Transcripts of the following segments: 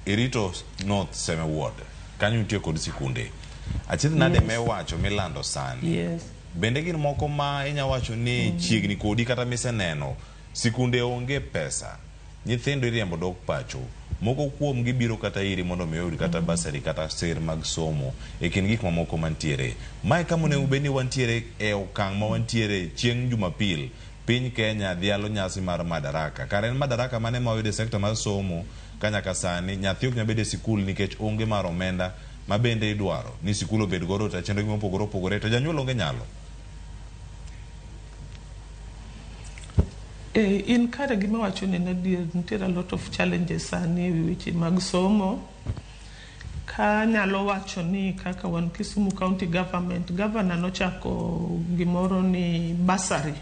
irito North Seme Ward kanyo nitie kod sikunde achiel nade me wacho milando sani Yes. bende gin moko ma inya wacho ni chiegni kodi kata miseneno sikunde onge pesa nyithindo iriembo dok pacho moko kuom gibiro kata iri mondo miyud kata basari kata ser mag somo e kin gik mamoko mantiere mae kamone ubeni wantiere e okang' ma wantiere chieng' Jumapil piny Kenya dhialo nyasi mar Madaraka kare en Madaraka mane ma oyude sekta mar somo kanyaka sani nyathi ok nyabede sikul nikech onge mar omenda ma bende idwaro ni sikul obed godo ta chendo gima opogore to janyuol onge nyalo. In kare gima wacho ni nitiere a lot of challenges sani weche mag somo ka nyalo wacho ni kaka wan Kisumu County Government governor nochako gimoro ni basari.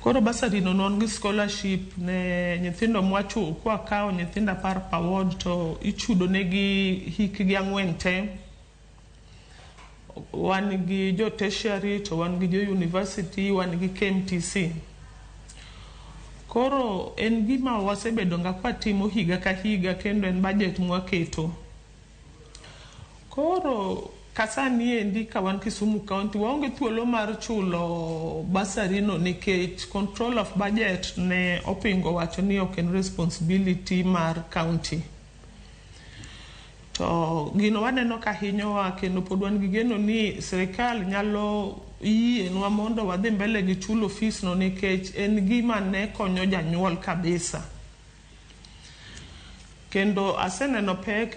Koro basari no non gi scholarship ne nyithindo mwacho kwa kao nyithindo 10 per ward to ichudo negi hikgi 4 te. Wan gi jo tertiary to wan gi jo university wan gi KMTC. Koro en gima wasebedo nga kwa timo higa ka higa kendo en budget mwaketo. Koro kasani endi ka wan Kisumu County waonge thuolo mar chulo basari no nikech control of budget ne opingo wacho ni ok en responsibility mar county. To gino waneno ka hinyowa kendo pod wan gi geno ni sirikal nyalo yienwa mondo wadhi mbele gi chulo fees no nikech en gima ne konyo janyuol kabisa. Kendo aseneno pek